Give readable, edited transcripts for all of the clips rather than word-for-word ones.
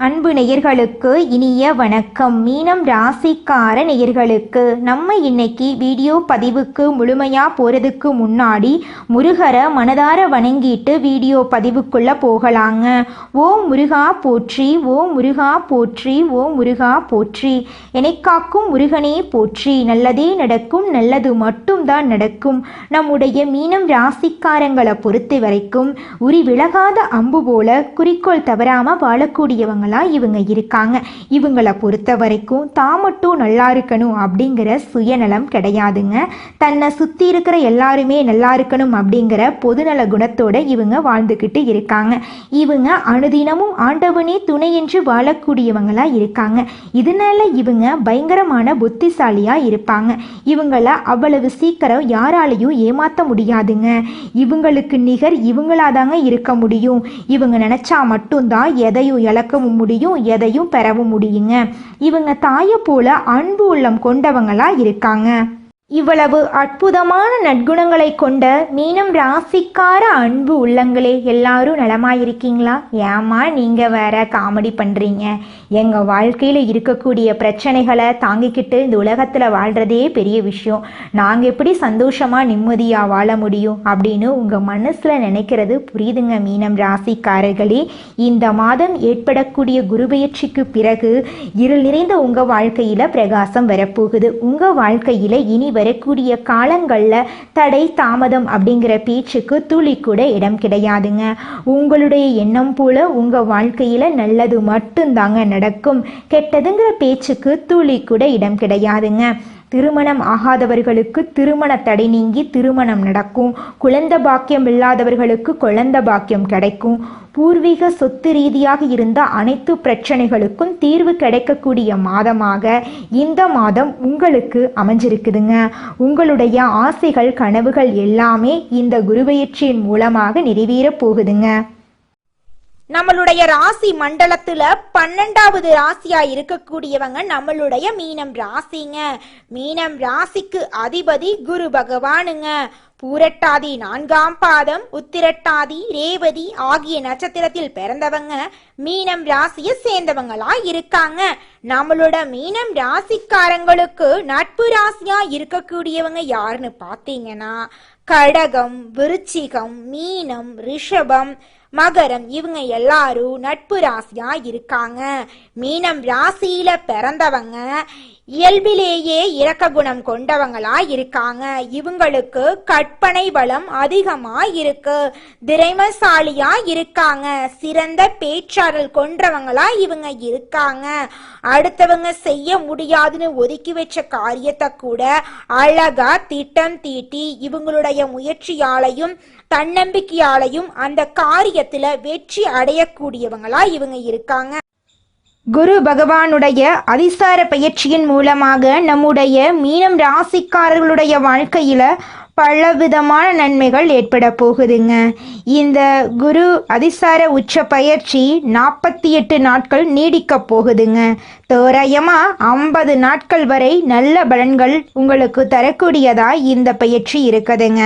அன்பு நேயர்களுக்கு இனிய வணக்கம். மீனம் ராசிக்கார நேயர்களுக்கு நம்ம இன்னைக்கு வீடியோ பதிவுக்கு முழுமையாக போகிறதுக்கு முன்னாடி முருகரை மனதார வணங்கிட்டு வீடியோ பதிவுக்குள்ளே போகலாங்க. ஓம் முருகா போற்றி, ஓம் முருகா போற்றி, ஓம் முருகா போற்றி. எனக்காக்கும் முருகனே போற்றி. நல்லதே நடக்கும், நல்லது மட்டும்தான் நடக்கும். நம்முடைய மீனம் ராசிக்காரங்களை பொறுத்த வரைக்கும் உரி விலகாத அம்பு போல குறிக்கோள் தவறாமல் வாழக்கூடியவங்க இவங்க இருக்காங்க. இவங்களை பொறுத்த வரைக்கும் தான் மட்டும் நல்லா இருக்கணும் அப்படிங்கிற சுயநலம் கிடையாதுங்க. தன்னை சுற்றி இருக்கிற எல்லாருமே நல்லா இருக்கணும் அப்படிங்கிற பொதுநல குணத்தோட இவங்க வாழ்ந்துக்கிட்டு இருக்காங்க. இவங்க அனுதினமும் ஆண்டவனே துணை என்று வாழக்கூடியவங்களா இருக்காங்க. இதனால இவங்க பயங்கரமான புத்திசாலியா இருப்பாங்க. இவங்களை அவ்வளவு சீக்கிரம் யாராலையும் ஏமாற்ற முடியாதுங்க. இவங்களுக்கு நிகர் இவங்களாதாங்க இருக்க முடியும். இவங்க நினைச்சா மட்டும்தான் எதையும் இழக்கவும் முடியும், எதையும் பெறவும் முடியுங்க. இவங்க தாயை போல அன்பு உள்ளம் கொண்டவங்களா இருக்காங்க. இவ்வளவு அற்புதமான நற்குணங்களை கொண்ட மீனம் ராசிக்கார அன்பு உள்ளங்களே, எல்லாரும் நலமாயிருக்கீங்களா? ஏமா நீங்கள் வேற காமெடி பண்ணுறீங்க? எங்கள் வாழ்க்கையில் இருக்கக்கூடிய பிரச்சனைகளை தாங்கிக்கிட்டு இந்த உலகத்தில் வாழ்கிறதே பெரிய விஷயம். நாங்கள் எப்படி சந்தோஷமாக நிம்மதியாக வாழ முடியும் அப்படின்னு உங்கள் மனசில் நினைக்கிறது புரியுதுங்க. மீனம் ராசிக்காரர்களே, இந்த மாதம் ஏற்படக்கூடிய குருபெயர்ச்சிக்கு பிறகு இருள் நிறைந்த உங்கள் வாழ்க்கையில் பிரகாசம் வரப்போகுது. உங்கள் வாழ்க்கையில் இனி வரக்கூடிய காலங்களில் தடை தாமதம் அப்படிங்கிற பேச்சுக்கு துளி கூட இடம் கிடையாதுங்க. உங்களுடைய எண்ணம் போல உங்கள் வாழ்க்கையில் நல்லது மட்டும்தாங்க நடக்கும். கெட்டதுங்கிற பேச்சுக்கு துளி கூட இடம் கிடையாதுங்க. திருமணம் ஆகாதவர்களுக்கு திருமண தடை நீங்கி திருமணம் நடக்கும். குழந்தை பாக்கியம் இல்லாதவர்களுக்கு குழந்தை பாக்கியம் கிடைக்கும். பூர்வீக சொத்து ரீதியாக இருந்த அனைத்து பிரச்சனைகளுக்கும் தீர்வு கிடைக்கக்கூடிய மாதமாக இந்த மாதம் உங்களுக்கு அமைஞ்சிருக்குதுங்க. உங்களுடைய ஆசைகள் கனவுகள் எல்லாமே இந்த குருபெயர்ச்சியின் மூலமாக நிறைவேற போகுதுங்க. நம்மளுடைய ராசி மண்டலத்துல 12வது ராசியா இருக்கக்கூடியவங்க நம்மளுடைய மீனம் ராசிங்க. மீனம் ராசிக்கு அதிபதி குரு பகவானுங்க. பூரட்டாதி 4ஆம் பாதம், உத்திரட்டாதி, ரேவதி ஆகிய நட்சத்திரத்தில் பிறந்தவங்க மீனம் ராசியை சேர்ந்தவங்களா இருக்காங்க. நம்மளோட மீனம் ராசிக்காரங்களுக்கு நட்பு ராசியா இருக்கக்கூடியவங்க யாருன்னு பாத்தீங்கன்னா கடகம், விருச்சிகம், மீனம், ரிஷபம், மகரம், இவங்க எல்லாரும் நட்பு ராசியா இருக்காங்க. மீனம் ராசியில பிறந்தவங்க இயல்பிலேயே இரக்க குணம் கொண்டவங்களா இருக்காங்க. இவங்களுக்கு கற்பனை பலம் அதிகமா இருக்கு. திறமைசாலியா இருக்காங்க. சிறந்த பேச்சாற்றல் கொண்டவங்களா இவங்க இருக்காங்க. அடுத்தவங்க செய்ய முடியாதுன்னு ஒதுக்கி வச்ச காரியத்தை கூட அழகா திட்டம் தீட்டி இவங்களுடைய முயற்சியாலையும் தன்னம்பிக்கையாலையும் அந்த காரியத்துல வெற்றி அடையக்கூடியவங்களா இவங்க இருக்காங்க. குரு பகவானுடைய அதிசார பயிற்சியின் மூலமாக நம்முடைய மீனம் ராசிக்காரர்களுடைய வாழ்க்கையில பலவிதமான நன்மைகள் ஏற்பட போகுதுங்க. இந்த குரு அதிசார உச்ச பயிற்சி 48 நாட்கள் நீடிக்க போகுதுங்க. தோராயமா 50 நாட்கள் வரை நல்ல பலன்கள் உங்களுக்கு தரக்கூடியதா இந்த பயிற்சி இருக்குதுங்க.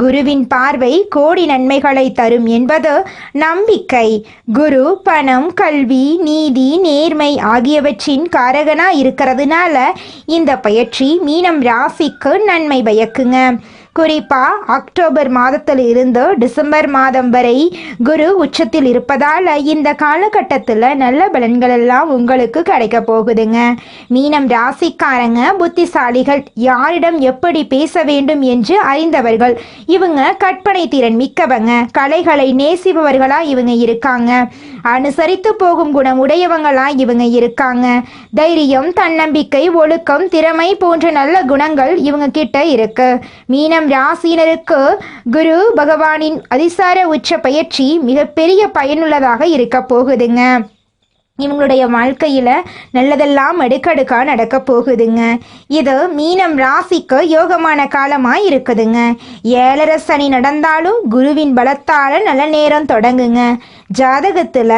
குருவின் பார்வை கோடி நன்மைகளை தரும் என்பது நம்பிக்கை. குரு பணம், கல்வி, நீதி, நேர்மை ஆகியவற்றின் காரகனா இருக்கிறதுனால இந்த பயிற்சி மீனம் ராசிக்கு நன்மை பயக்குங்க. குறிப்பா அக்டோபர் மாதத்தில் இருந்து டிசம்பர் மாதம் வரை குரு உச்சத்தில் இருப்பதால இந்த காலகட்டத்தில் நல்ல பலன்கள் எல்லாம் உங்களுக்கு கிடைக்க போகுதுங்க. மீனம் ராசிக்காரங்க புத்திசாலிகள். யாரிடம் எப்படி பேச வேண்டும் என்று அறிந்தவர்கள். இவங்க கற்பனை திறன் மிக்கவங்க. கலைகளை நேசிப்பவர்களா இவங்க இருக்காங்க. அனுசரித்து போகும் குணம் உடையவங்களா இவங்க இருக்காங்க. தைரியம், தன்னம்பிக்கை, ஒழுக்கம், திறமை போன்ற நல்ல குணங்கள் இவங்க கிட்ட இருக்கு. மீனம் ராசினருக்கு குரு பகவானின் அதிசார உச்ச பயிற்சி மிகப்பெரிய பயனுள்ளதாக இருக்க போகுதுங்க. இவங்களுடைய வாழ்க்கையில நல்லதெல்லாம் அடுக்கடுக்கா நடக்க போகுதுங்க. இது மீனம் ராசிக்கு யோகமான காலமா இருக்குதுங்க. 7.5 சனி நடந்தாலும் குருவின் பலத்தால நல்ல நேரம் தொடங்குங்க. ஜாதகத்தில்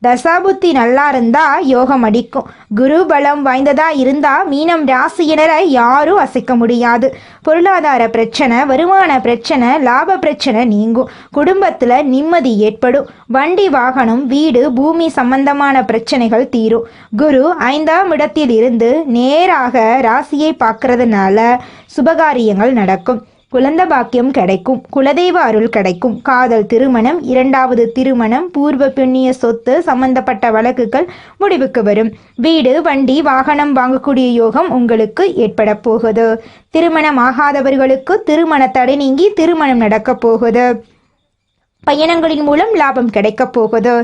தசாபுத்தி நல்லா இருந்தால் யோகம் அடிக்கும். குரு பலம் வாய்ந்ததா இருந்தால் மீனம் ராசியினரை யாரும் அசைக்க முடியாது. பொருளாதார பிரச்சனை, வருமான பிரச்சனை, லாப பிரச்சனை நீங்கும். குடும்பத்தில் நிம்மதி ஏற்படும். வண்டி வாகனம், வீடு, பூமி சம்பந்தமான பிரச்சனைகள் தீரும். குரு 5ஆம் இடத்தில் இருந்து நேராக ராசியை பார்க்கறதுனால சுபகாரியங்கள் நடக்கும். குழந்தை பாக்கியம் கிடைக்கும். குலதெய்வ அருள் கிடைக்கும். காதல், திருமணம், 2வது திருமணம், பூர்வ புண்ணிய சொத்து சம்பந்தப்பட்ட வழக்குகள் முடிவுக்கு வரும். வீடு, வண்டி, வாகனம் வாங்கக்கூடிய யோகம் உங்களுக்கு ஏற்பட போகுது. திருமணம் ஆகாதவர்களுக்கு திருமண தடை நீங்கி திருமணம் நடக்க போகுது. பயணங்களின் மூலம் லாபம் கிடைக்க போகுது.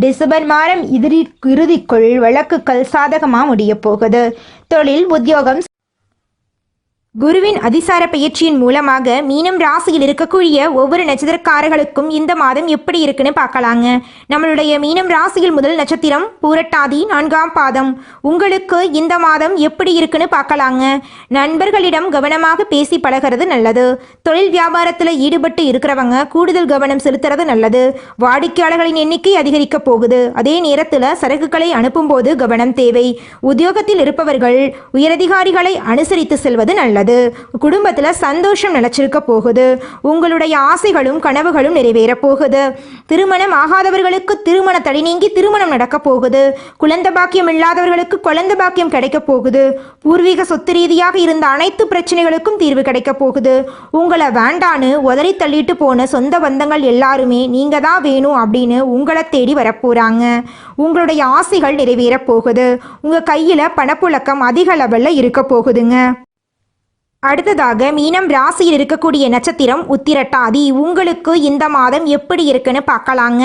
டிசம்பர் மாதம் இறுதிக்குள் வழக்குகள் சாதகமாக முடிய போகுது. தொழில், உத்தியோகம். குருவின் அதிசார பயிற்சியின் மூலமாக மீனம் ராசியில் இருக்கக்கூடிய ஒவ்வொரு நட்சத்திரக்காரர்களுக்கும் இந்த மாதம் எப்படி இருக்குன்னு பார்க்கலாங்க. நம்மளுடைய மீனம் ராசியில் முதல் நட்சத்திரம் பூரட்டாதி, 4ஆம் பாதம். உங்களுக்கு இந்த மாதம் எப்படி இருக்குன்னு பார்க்கலாங்க. நண்பர்களிடம் கவனமாக பேசி பழகிறது நல்லது. தொழில் வியாபாரத்தில் ஈடுபட்டு இருக்கிறவங்க கூடுதல் கவனம் செலுத்துறது நல்லது. வாடிக்கையாளர்களின் எண்ணிக்கை அதிகரிக்க போகுது. அதே நேரத்தில் சரக்குகளை அனுப்பும்போது கவனம் தேவை. உத்தியோகத்தில் இருப்பவர்கள் உயரதிகாரிகளை அனுசரித்து செல்வது நல்லது. குடும்பத்துல சந்தோஷம் நிலைச்சிருக்க போகுது. உங்களுடைய ஆசைகளும் கனவுகளும் நிறைவேற போகுது. திருமணம் ஆகாதவர்களுக்கு திருமண தடை நீங்கி திருமணம் நடக்க போகுது. குழந்தை பாக்கியம் இல்லாதவர்களுக்கு குழந்தை பாக்கியம் கிடைக்க போகுது. பூர்வீக சொத்து ரீதியாக இருந்த அனைத்து பிரச்சனைகளுக்கும் தீர்வு கிடைக்க போகுது. உங்களை வேண்டான்னு உதறி தள்ளிட்டு போன சொந்த பந்தங்கள் எல்லாருமே நீங்க தான் வேணும் அப்படின்னு உங்களை தேடி வரப்போறாங்க. உங்களுடைய ஆசைகள் நிறைவேற போகுது. உங்க கையில பணப்புழக்கம் அதிக லெவல்ல இருக்க போகுதுங்க. அடுத்ததாக மீனம் ராசியில் இருக்கக்கூடிய நட்சத்திரம் உத்திரட்டாதி. உங்களுக்கு இந்த மாதம் எப்படி இருக்குன்னு பார்க்கலாங்க.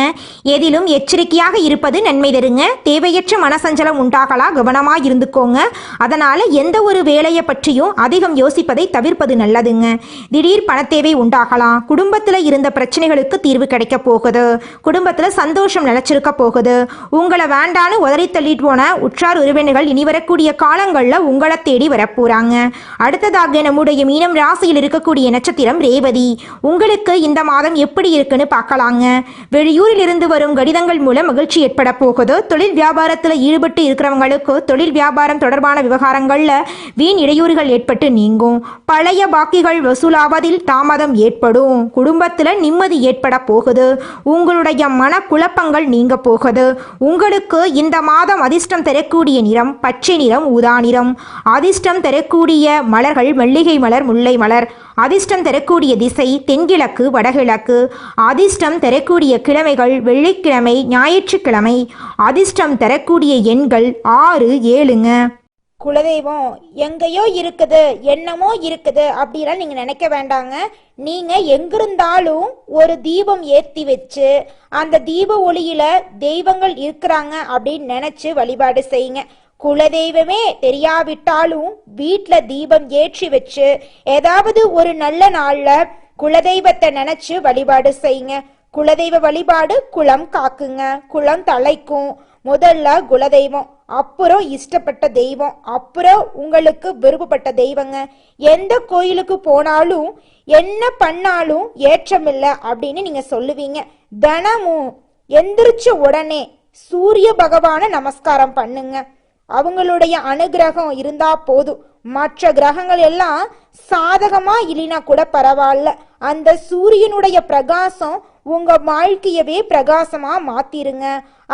எதிலும் எச்சரிக்கையாக இருப்பது நன்மை தருங்க. தேவையற்ற மனசஞ்சலம் உண்டாகலாம், கவனமாக இருந்துக்கோங்க. அதனால் எந்த ஒரு வேலையை பற்றியும் அதிகம் யோசிப்பதை தவிர்ப்பது நல்லதுங்க. திடீர் பணத்தேவை உண்டாகலாம். குடும்பத்தில் இருந்த பிரச்சனைகளுக்கு தீர்வு கிடைக்க போகுது. குடும்பத்தில் சந்தோஷம் நிலச்சிருக்க போகுது. உங்களை வேண்டான்னு உதறி தள்ளிட்டு போன உற்றார் உறவினர்கள் இனி வரக்கூடிய காலங்களில் உங்களை தேடி வரப்போகிறாங்க. அடுத்ததாக நம்முடைய மீனம் ராசியில் இருக்கக்கூடிய நட்சத்திரம் ரேவதி. உங்களுக்கு இந்த மாதம் எப்படி இருக்குன்னு பார்க்கலாங்க. வெளியூரில் இருந்து வரும் கடிதங்கள் மூலம் மகிழ்ச்சி ஏற்பட போகுது. தொழில் வியாபாரத்தில் ஈடுபட்டு இருக்கிறவங்களுக்கு தொழில் வியாபாரம் தொடர்பான விவகாரங்களில் வீண் இடையூறுகள் ஏற்பட்டு நீங்கும். பழைய பாக்கிகள் வசூலாவதில் தாமதம் ஏற்படும். குடும்பத்தில் நிம்மதி ஏற்பட போகுது. உங்களுடைய மன குழப்பங்கள் நீங்க போகுது. உங்களுக்கு இந்த மாதம் அதிர்ஷ்டம் தரக்கூடிய நிறம் பச்சை நிறம், ஊதா நிறம். அதிர்ஷ்டம் தரக்கூடிய மலர்கள் மல்லிகை மலர், முல்லை மலர். அதிர்ஷ்டம் தரக்கூடிய திசை தென்கிழக்கு, வடகிழக்கு. அதிர்ஷ்டம் தரக்கூடிய கிழமைகள் வெள்ளிக்கிழமை, ஞாயிற்றுக்கிழமை. அதிர்ஷ்டம் தரக்கூடிய எண்கள் 6, 7ங்க. குலதெய்வம் எங்கேயோ இருக்குது, என்னமோ இருக்குது அப்படிலாம் நீங்க நினைக்க வேண்டாங்க. நீங்க எங்கிருந்தாலும் ஒரு தீபம் ஏத்தி வச்சு அந்த தீப ஒளியில தெய்வங்கள் இருக்கிறாங்க அப்படின்னு நினைச்சு வழிபாடு செய்யுங்க. குலதெய்வமே தெரியாவிட்டாலும் வீட்டில் தீபம் ஏற்றி வச்சு ஏதாவது ஒரு நல்ல நாள்ல குலதெய்வத்தை நினைச்சு வழிபாடு செய்யுங்க. குலதெய்வ வழிபாடு குலம் காக்குங்க, குலம் தலைக்கும். முதல்ல குலதெய்வம், அப்புறம் இஷ்டப்பட்ட தெய்வம், அப்புறம் உங்களுக்கு விருப்பப்பட்ட தெய்வங்க. எந்த கோயிலுக்கு போனாலும் என்ன பண்ணாலும் ஏற்றமில்லை அப்படின்னு நீங்க சொல்லுவீங்க. தினமும் எந்திரிச்ச உடனே சூரிய பகவான நமஸ்காரம் பண்ணுங்க. அவங்களுடைய அனுகிரகம் இருந்தா போதும். மற்ற கிரகங்கள் எல்லாம் சாதகமா இல்லைனா கூட பரவாயில்ல. அந்த சூரியனுடைய பிரகாசம் உங்க வாழ்க்கையவே பிரகாசமா மாத்திருங்க.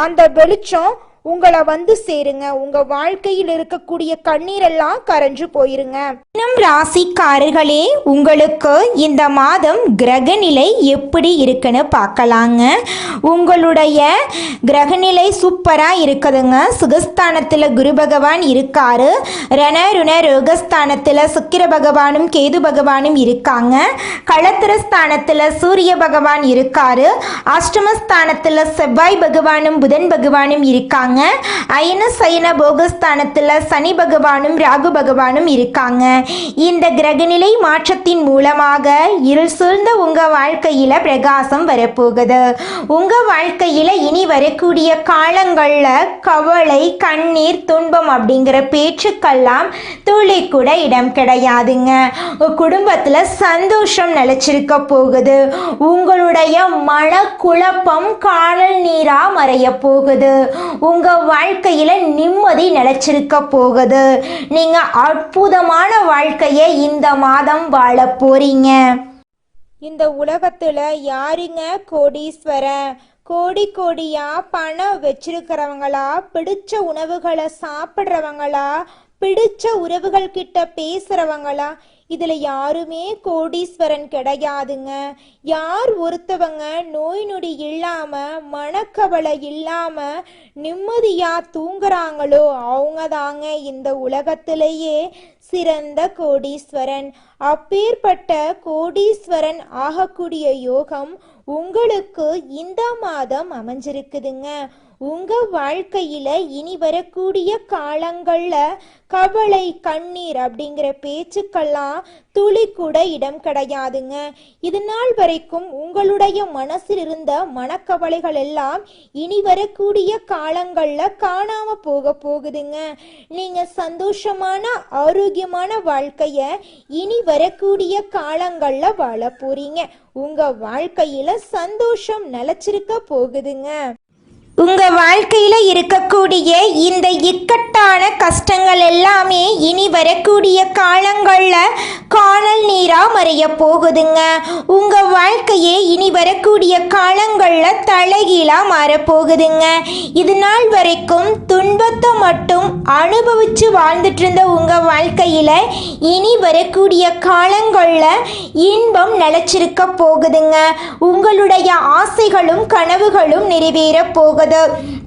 அந்த வெளிச்சம் உங்களை வந்து சேருங்க. உங்க வாழ்க்கையில் இருக்கக்கூடிய கண்ணீரெல்லாம் கரைஞ்சு போயிருங்க. மீனம் ராசிக்காரர்களே, உங்களுக்கு இந்த மாதம் கிரகநிலை எப்படி இருக்குன்னு பார்க்கலாங்க. உங்களுடைய கிரகநிலை சூப்பராக இருக்குதுங்க. சுகஸ்தானத்தில் குரு பகவான் இருக்காரு. ரணருண ரோகஸ்தானத்தில் சுக்கிர பகவானும் கேது பகவானும் இருக்காங்க. களத்திரஸ்தானத்தில் சூரிய பகவான் இருக்காரு. அஷ்டமஸ்தானத்தில் செவ்வாய் பகவானும் புதன் பகவானும் இருக்காங்க. இருக்காங்க. அயன சயன போகஸ்தானத்தில் சனி பகவானும் ராகு பகவானும் இருக்காங்க. இந்த கிரகநிலை மாற்றத்தின் மூலமாக இருள் சூழ்ந்த உங்கள் வாழ்க்கையில் பிரகாசம் வரப்போகுது. உங்கள் வாழ்க்கையில் இனி வரக்கூடிய காலங்களில் கவலை, கண்ணீர், துன்பம் அப்படிங்கிற பேச்சுக்கெல்லாம் துளி கூட இடம் கிடையாதுங்க. குடும்பத்தில் சந்தோஷம் நிலைச்சிருக்க போகுது. உங்களுடைய மனக்குழப்பம் காணல் நீரா மறைய போகுது. உங்க வாழ்க்கையில நிம்மதி நிலைச்சிருக்க போகுது. நீங்க அற்புதமான வாழ்க்கையை இந்த மாதம் வாழ போறீங்க. இந்த உலகத்துல யாருங்க கோடீஸ்வரன்? கோடி கோடியா பணம் வச்சிருக்கிறவங்களா, பிடிச்ச உணவுகளை சாப்பிட்றவங்களா, பிடிச்ச உறவுகள் கிட்ட பேசுறவங்களா? இதுல யாருமே கோடீஸ்வரன் கிடையாதுங்க. யார் ஒருத்தவங்க நோய் நொடி இல்லாம, மனக்கவலை இல்லாம நிம்மதியா தூங்குறாங்களோ அவங்க தாங்க இந்த உலகத்திலேயே சிறந்த கோடீஸ்வரன். அப்பேற்பட்ட கோடீஸ்வரன் ஆகக்கூடிய யோகம் உங்களுக்கு இந்த மாதம் அமைஞ்சிருக்குதுங்க. உங்க வாழ்க்கையில இனி வரக்கூடிய காலங்கள்ல கவலை, கண்ணீர் அப்படிங்கிற பேச்சுக்கெல்லாம் துளி கூட இடம் கிடையாதுங்க. இது நாள் வரைக்கும் உங்களுடைய மனசில் இருந்த மனக்கவலைகள் எல்லாம் இனி வரக்கூடிய காலங்கள்ல காணாம போகுதுங்க. நீங்க சந்தோஷமான ஆரோக்கியமான வாழ்க்கைய இனி வரக்கூடிய காலங்கள்ல வாழ போறீங்க. உங்க வாழ்க்கையில சந்தோஷம் நிலைச்சிருக்க போகுதுங்க. உங்க வாழ்க்கையில இருக்கக்கூடிய இந்த இக்கட்டான கஷ்டங்கள் எல்லாமே இனி வரக்கூடிய காலங்கள்ல காணல் நீரா மறைய போகுதுங்க. உங்க வாழ்க்கையே இனி வரக்கூடிய காலங்கள்ல தலைகீழா மாறப்போகுதுங்க. இது நாள் வரைக்கும் துன்பத்தை மட்டும் அனுபவிச்சு வாழ்ந்துட்டு இருந்த உங்க வாழ்க்கையில இனி வரக்கூடிய காலங்கள்ல இன்பம் நிலைச்சிருக்க போகுதுங்க. உங்களுடைய ஆசைகளும் கனவுகளும் நிறைவேற போகுது.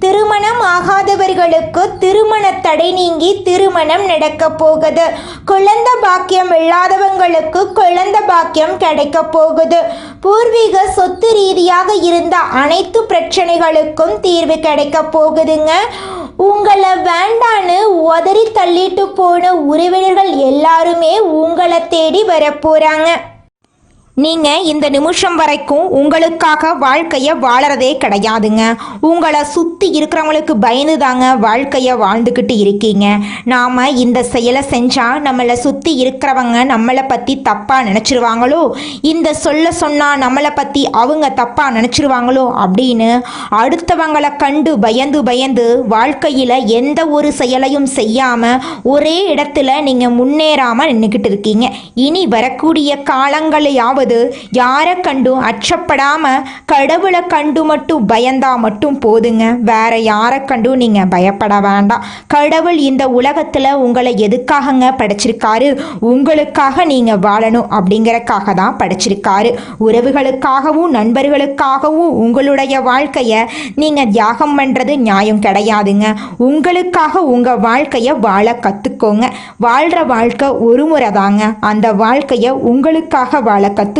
திருமணம் ஆகாதவர்களுக்கு திருமண தடை நீங்கி திருமணம் நடக்க போகுது. குழந்தை பாக்கியம் இல்லாதவங்களுக்கு குழந்தை பாக்கியம் கிடைக்க போகுது. பூர்வீக சொத்து ரீதியாக இருந்த அனைத்து பிரச்சனைகளுக்கும் தீர்வு கிடைக்க போகுதுங்க. உங்களை வேண்டான்னு உதறி தள்ளிட்டு போன உறவினர்கள் எல்லாருமே உங்களை தேடி வரப்போறாங்க. நீங்கள் இந்த நிமிஷம் வரைக்கும் உங்களுக்காக வாழ்க்கையை வாழறதே கிடையாதுங்க. உங்களை சுற்றி இருக்கிறவங்களுக்கு பயந்து தாங்க வாழ்க்கையை வாழ்ந்துக்கிட்டு இருக்கீங்க. நாம் இந்த செயலை செஞ்சால் நம்மளை சுற்றி இருக்கிறவங்க நம்மளை பற்றி தப்பாக நினச்சிருவாங்களோ, இந்த சொன்னால் நம்மளை பற்றி அவங்க தப்பாக நினச்சிருவாங்களோ அப்படின்னு அடுத்தவங்களை கண்டு பயந்து வாழ்க்கையில் எந்த ஒரு செயலையும் செய்யாமல் ஒரே இடத்துல நீங்கள் முன்னேறாமல் நின்றுக்கிட்டு இருக்கீங்க. இனி வரக்கூடிய காலங்களையாவது யாரை கண்டும் அச்சப்படாம கடவுளை கண்டு மட்டும் பயந்தா மட்டும் போதுங்க. வேற யாரை கண்டும் நீங்க பயப்பட வேண்டாம். கடவுள் இந்த உலகத்துல உங்களை எதுக்காகங்க படைச்சிருக்காரு? உங்களுக்காக நீங்க வாழணும் அப்படிங்கறக்காக தான் படைச்சிருக்காரு. உறவுகளுக்காகவும் நண்பர்களுக்காகவும் உங்களுடைய வாழ்க்கைய நீங்க தியாகம் பண்றது நியாயம் கிடையாதுங்க. உங்களுக்காக உங்க வாழ்க்கைய வாழ கத்துக்கோங்க. வாழ்ற வாழ்க்கை ஒரு முறை தாங்க. அந்த வாழ்க்கைய உங்களுக்காக வாழ கத்துக்கோங்க.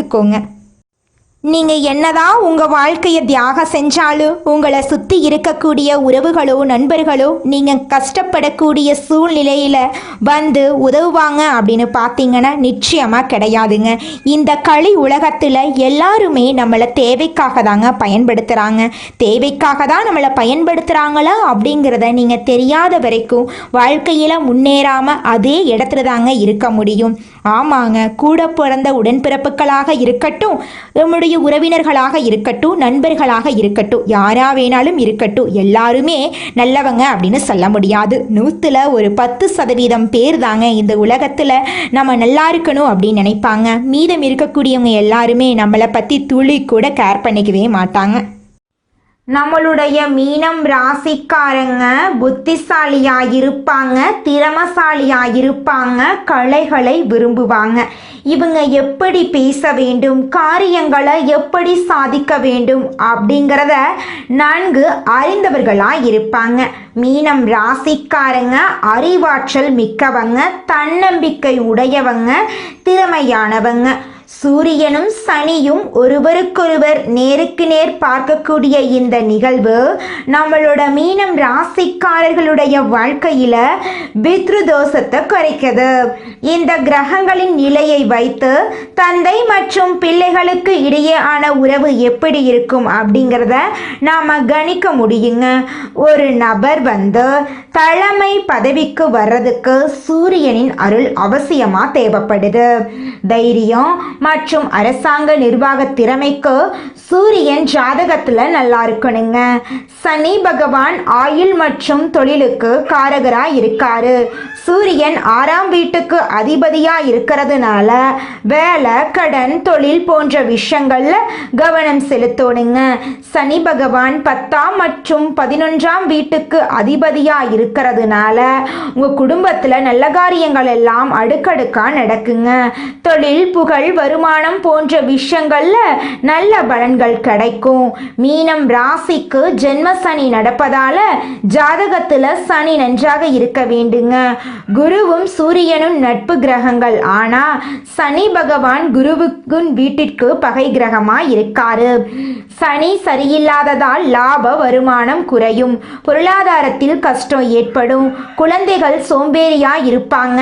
நீங்கள் என்னதான் உங்கள் வாழ்க்கையை தியாகம் செஞ்சாலும் உங்களை சுற்றி இருக்கக்கூடிய உறவுகளோ நண்பர்களோ நீங்கள் கஷ்டப்படக்கூடிய சூழ்நிலையில் வந்து உதவுவாங்க அப்படின்னு பார்த்தீங்கன்னா நிச்சயமாக கிடையாதுங்க. இந்த களி உலகத்தில் எல்லாருமே நம்மளை தேவைக்காக தாங்க பயன்படுத்துகிறாங்க. தேவைக்காக தான் நம்மளை பயன்படுத்துகிறாங்களா அப்படிங்கிறத நீங்கள் தெரியாத வரைக்கும் வாழ்க்கையில் முன்னேறாமல் அதே இடத்துல தாங்க இருக்க முடியும். ஆமாங்க, கூட பிறந்த உடன்பிறப்புகளாக இருக்கட்டும், நம்முடைய உறவினர்களாக இருக்கட்டும், நண்பர்களாக இருக்கட்டும், யாரா வேணாலும் இருக்கட்டும், எல்லாருமே நல்லவங்க அப்படின்னு சொல்ல முடியாது. 100ல் ஒரு 10% பேர் தாங்க இந்த உலகத்தில் நம்ம நல்லா இருக்கணும் அப்படின்னு நினைப்பாங்க. மீதம் இருக்கக்கூடியவங்க எல்லாருமே நம்மளை பற்றி துளி கூட கேர் பண்ணிக்கவே மாட்டாங்க. நம்மளுடைய மீனம் ராசிக்காரங்க புத்திசாலியாக இருப்பாங்க, திறமசாலியாக இருப்பாங்க, கலைகளை விரும்புவாங்க. இவங்க எப்படி பேச வேண்டும், காரியங்களை எப்படி சாதிக்க வேண்டும் அப்படிங்கிறத நன்கு அறிந்தவர்களாக இருப்பாங்க. மீனம் ராசிக்காரங்க அறிவாற்றல் மிக்கவங்க, தன்னம்பிக்கை உடையவங்க, திறமையானவங்க. சூரியனும் சனியும் ஒருவருக்கொருவர் நேருக்கு நேர் பார்க்கக்கூடிய இந்த நிகழ்வு நம்மளோட மீனம் ராசிக்காரர்களுடைய வாழ்க்கையில பித்ரு தோஷத்தை குறைக்குது. இந்த கிரகங்களின் நிலையை வைத்து தந்தை மற்றும் பிள்ளைகளுக்கு இடையேயான உறவு எப்படி இருக்கும் அப்படிங்கிறத நாம கணிக்க முடியுங்க. ஒரு நபர் தலைமை பதவிக்கு வர்றதுக்கு சூரியனின் அருள் அவசியமா தேவைப்படுது. தைரியம் மற்றும் அரசாங்க நிர்வாக திறமைக்கு சூரியன் ஜாதகத்துல நல்லா இருக்கணுங்க. சனி பகவான் ஆயுள் மற்றும் தொழிலுக்கு காரகரா இருக்காரு. சூரியன் 6ஆம் வீட்டுக்கு அதிபதியா இருக்கிறதுனால வேலை, கடன், தொழில் போன்ற விஷயங்கள்ல கவனம் செலுத்தணுங்க. சனி பகவான் 10ஆம் மற்றும் 11ஆம் வீட்டுக்கு அதிபதியா இருக்கிறதுனால உங்க குடும்பத்துல நல்ல காரியங்கள் எல்லாம் அடுக்கடுக்கா நடக்குங்க. தொழில், புகழ், வருமானம் போன்ற விஷயங்கள்ல நல்ல பலன்கள் கிடைக்கும். மீனம் ராசிக்கு ஜென்ம சனி நடப்பதால ஜாதகத்துல சனி நன்றாக இருக்க வேண்டுங்க. குருவும் சூரியனும் நட்பு கிரகங்கள். ஆனா சனி பகவான் குருவுக்கு வீட்டிற்கு பகை கிரகமா இருக்காரு. சனி சரியில்லாததால் லாப வருமானம் குறையும். பொருளாதாரத்தில் கஷ்டம் ஏற்படும். குழந்தைகள் சோம்பேறியா இருப்பாங்க.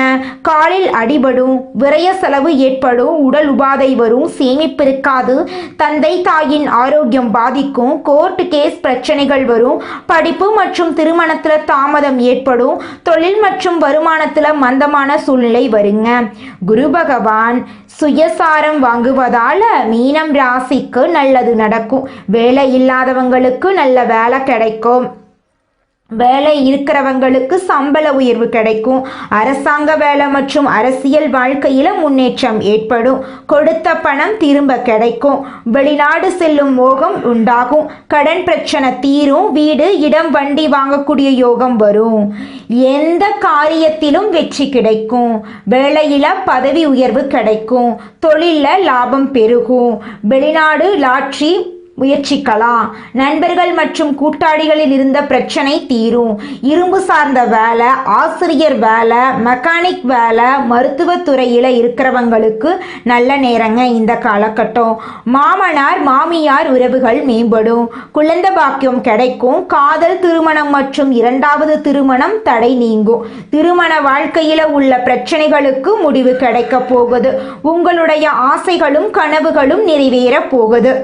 காலில் அடிபடும். விரய செலவு ஏற்படும். உடல் உபாதை வரும். சேமிப்பு இருக்காது. தந்தை தாயின் ஆரோக்கியம் பாதிக்கும். கோர்ட் கேஸ் பிரச்சனைகள் வரும். படிப்பு மற்றும் திருமணத்துல தாமதம் ஏற்படும். தொழில் மற்றும் வருமானத்துல மந்தமான சூழ்நிலை வருங்க. குரு பகவான் சுயசாரம் வாங்குவதால மீனம் ராசிக்கு நல்லது நடக்கும். வேலை இல்லாதவங்களுக்கு நல்ல வேலை கிடைக்கும். வேலை இருக்கிறவங்களுக்கு சம்பள உயர்வு கிடைக்கும். அரசாங்க வேலை மற்றும் அரசியல் வாழ்க்கையில முன்னேற்றம் ஏற்படும். கொடுத்த பணம் திரும்ப கிடைக்கும். வெளிநாடு செல்லும் மோகம் உண்டாகும். கடன் பிரச்சனை தீரும். வீடு, இடம், வண்டி வாங்கக்கூடிய யோகம் வரும். எந்த காரியத்திலும் வெற்றி கிடைக்கும். வேலையில பதவி உயர்வு கிடைக்கும். தொழில லாபம் பெருகும். வெளிநாடு லாட்ரி முயற்சிக்கலாம். நண்பர்கள் மற்றும் கூட்டாளிகளில் இருந்த பிரச்சனை தீரும். இரும்பு சார்ந்த வேலை, ஆசிரியர் வேலை, மெக்கானிக் வேலை, மருத்துவத்துறையில் இருக்கிறவங்களுக்கு நல்ல நேரங்க இந்த காலகட்டம். மாமனார் மாமியார் உறவுகள் மேம்படும். குழந்தை பாக்கியம் கிடைக்கும். காதல், திருமணம் மற்றும் 2வது திருமணம் தடை நீங்கும். திருமண வாழ்க்கையில் உள்ள பிரச்சனைகளுக்கு முடிவு கிடைக்க போகுது. உங்களுடைய ஆசைகளும் கனவுகளும் நிறைவேற போகுது.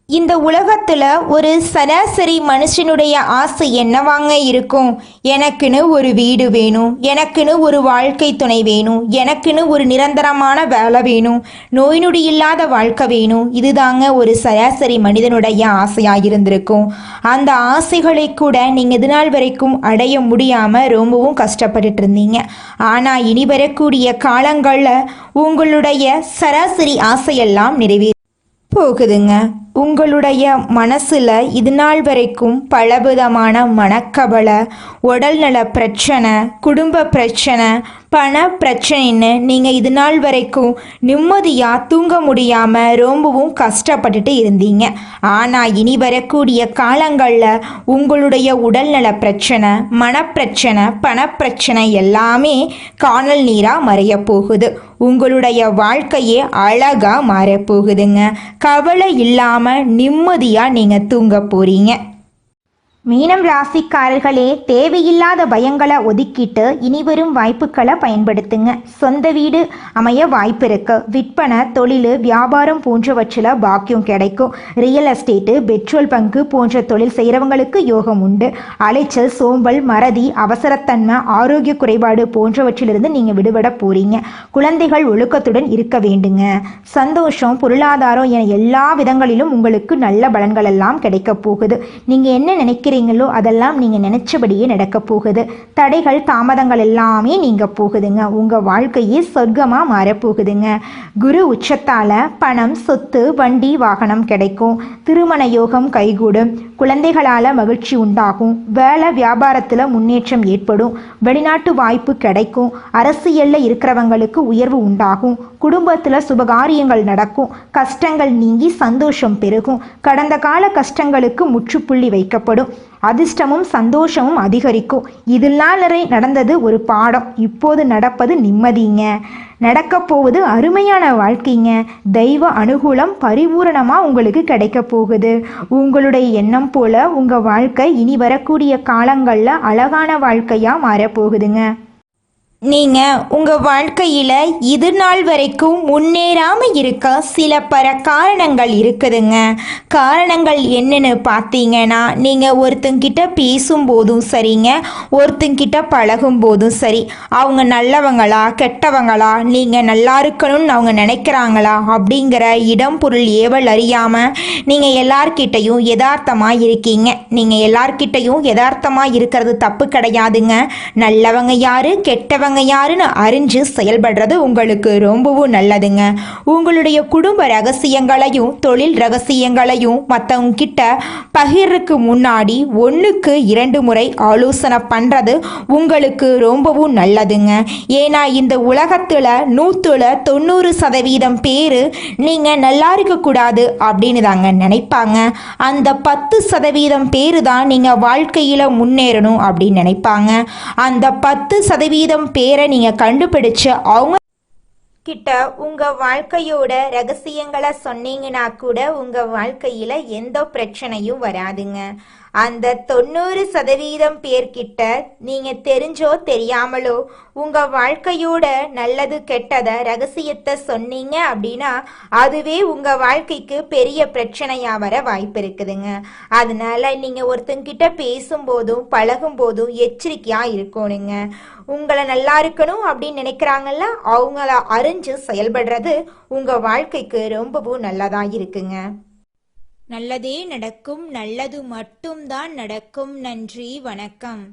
இந்த உலகத்துல ஒரு சராசரி மனுஷனுடைய ஆசை என்னவாங்க இருக்கும்? எனக்குன்னு ஒரு வீடு வேணும், எனக்குன்னு ஒரு வாழ்க்கை துணை வேணும், எனக்குன்னு ஒரு நிரந்தரமான வேலை வேணும், நோய் நொடி இல்லாத வாழ்க்கை வேணும். இதுதாங்க ஒரு சராசரி மனிதனுடைய ஆசையாக இருந்திருக்கும். அந்த ஆசைகளை கூட நீங்கள் இது நாள் வரைக்கும் அடைய முடியாமல் ரொம்பவும் கஷ்டப்பட்டுட்டு இருந்தீங்க. ஆனால் இனி வரக்கூடிய காலங்களில் உங்களுடைய சராசரி ஆசையெல்லாம் நிறைவேற போகுதுங்க. உங்களுடைய மனசில் இது நாள் வரைக்கும் பலவிதமான மனக்கவலை, உடல்நல பிரச்சனை, குடும்ப பிரச்சனை, பண பிரச்சனைன்னு நீங்கள் இது நாள் வரைக்கும் நிம்மதியாக தூங்க முடியாமல் ரொம்பவும் கஷ்டப்பட்டுட்டு இருந்தீங்க. ஆனால் இனி வரக்கூடிய காலங்களில் உங்களுடைய உடல்நல பிரச்சனை, மனப்பிரச்சனை, பணப்பிரச்சனை எல்லாமே காணல் நீராக மறைய போகுது. உங்களுடைய வாழ்க்கையே அழகாக மாறப்போகுதுங்க. கவலை இல்லாமல் நிம்மதியாக நீங்கள் தூங்க போகிறீங்க. மீனம் ராசிக்காரர்களே, தேவையில்லாத பயங்களை ஒதுக்கிட்டு இனிவரும் வாய்ப்புகளை பயன்படுத்துங்க. சொந்த வீடு அமைய வாய்ப்பு இருக்கு. விற்பனை, தொழில், வியாபாரம் போன்றவற்றில் பாக்கியம் கிடைக்கும். ரியல் எஸ்டேட்டு, பெட்ரோல் பங்கு போன்ற தொழில் செய்கிறவங்களுக்கு யோகம் உண்டு. அலைச்சல், சோம்பல், மறதி, அவசரத்தன்மை, ஆரோக்கிய குறைபாடு போன்றவற்றிலிருந்து நீங்கள் விடுபட போறீங்க. குழந்தைகள் ஒழுக்கத்துடன் இருக்க வேண்டுங்க. சந்தோஷம், பொருளாதாரம் என எல்லா விதங்களிலும் உங்களுக்கு நல்ல பலன்கள் எல்லாம் கிடைக்க போகுது. நீங்கள் என்ன நினைக்கிறீங்க அதெல்லாம் நீங்க நினைச்சபடியே நடக்க போகுது. தடைகள், தாமதங்கள் எல்லாமே நீங்க போகுதுங்க. உங்க வாழ்க்கையே சொர்க்கமா மாறப்போகுதுங்க. குரு உச்சத்தால பணம், சொத்து, வண்டி, வாகனம் கிடைக்கும். திருமண யோகம் கைகூடும். குழந்தைகளால மகிழ்ச்சி உண்டாகும். வேலை, வியாபாரத்துல முன்னேற்றம் ஏற்படும். வெளிநாட்டு வாய்ப்பு கிடைக்கும். அரசியல்ல இருக்கிறவங்களுக்கு உயர்வு உண்டாகும். குடும்பத்துல சுபகாரியங்கள் நடக்கும். கஷ்டங்கள் நீங்கி சந்தோஷம் பெருகும். கடந்த கால கஷ்டங்களுக்கு முற்றுப்புள்ளி வைக்கப்படும். அதிர்ஷ்டமும் சந்தோஷமும் அதிகரிக்கும். இதெல்லாம் நடந்தது ஒரு பாடம், இப்போது நடப்பது நிம்மதிங்க. நடக்கப் போவது அருமையான வாழ்க்கைங்க. தெய்வ அனுகூலம் பரிபூரணமாக உங்களுக்கு கிடைக்க போகுது. உங்களுடைய எண்ணம் போல உங்கள் வாழ்க்கை இனி வரக்கூடிய காலங்களில் அழகான வாழ்க்கையாக மாறப்போகுதுங்க. நீங்கள் உங்கள் வாழ்க்கையில் இது நாள் வரைக்கும் முன்னேறாமல் இருக்க சில காரணங்கள் இருக்குதுங்க. காரணங்கள் என்னன்னு பார்த்தீங்கன்னா, நீங்கள் ஒருத்தங்கிட்ட பேசும்போதும் சரிங்க, ஒருத்தங்கிட்ட பழகும் போதும் சரி, அவங்க நல்லவங்களா கெட்டவங்களா, நீங்கள் நல்லா இருக்கணும்னு அவங்க நினைக்கிறாங்களா அப்படிங்கிற இடம் பொருள் ஏவல் அறியாமல் நீங்கள் எல்லார்கிட்டையும் யதார்த்தமாக இருக்கீங்க. நீங்கள் எல்லார்கிட்டையும் யதார்த்தமாக இருக்கிறது தப்பு கிடையாதுங்க. நல்லவங்க யாரு கெட்டவங்க யாருன்னு அறிஞ்சு செயல்படுறது உங்களுக்கு ரொம்பவும் நல்லதுங்க. உங்களுடைய குடும்ப ரகசியங்களையும் தொழில் ரகசியங்களையும் மற்றவங்க கிட்ட பகிர்றதுக்கு முன்னாடி 1க்கு 2 முறை ஆலோசனை பண்ணுறது உங்களுக்கு ரொம்பவும் நல்லதுங்க. ஏன்னா இந்த உலகத்தில் 90% பேர் நீங்கள் நல்லா இருக்கக்கூடாது அப்படின்னு தாங்க நினைப்பாங்க. அந்த 10% பேர் தான் நீங்கள் வாழ்க்கையில் முன்னேறணும் அப்படின்னு நினைப்பாங்க. அந்த 10% பேரை நீங்கள் கண்டுபிடிச்சு அவங்க கிட்ட உங்கள் வாழ்க்கையோட ரகசியங்களை சொன்னீங்கன்னா கூட உங்கள் வாழ்க்கையில் எந்த பிரச்சனையும் வராதுங்க. அந்த 90% பேர்கிட்ட நீங்கள் தெரிஞ்சோ தெரியாமலோ உங்கள் வாழ்க்கையோட நல்லது கெட்டதை ரகசியத்தை சொன்னீங்க அப்படின்னா அதுவே உங்கள் வாழ்க்கைக்கு பெரிய பிரச்சனையாக வர வாய்ப்பு இருக்குதுங்க. அதனால நீங்கள் ஒருத்தங்கிட்ட பேசும்போதும் பழகும்போதும் எச்சரிக்கையாக இருக்கணுங்க. உங்களை நல்லா இருக்கணும் அப்படின்னு நினைக்கிறாங்கல்ல, அவங்கள அறிஞ்சு செயல்படுறது உங்கள் வாழ்க்கைக்கு ரொம்பவும் நல்லதாக இருக்குங்க. நல்லதே நடக்கும், நல்லது மட்டும்தான் நடக்கும். நன்றி, வணக்கம்.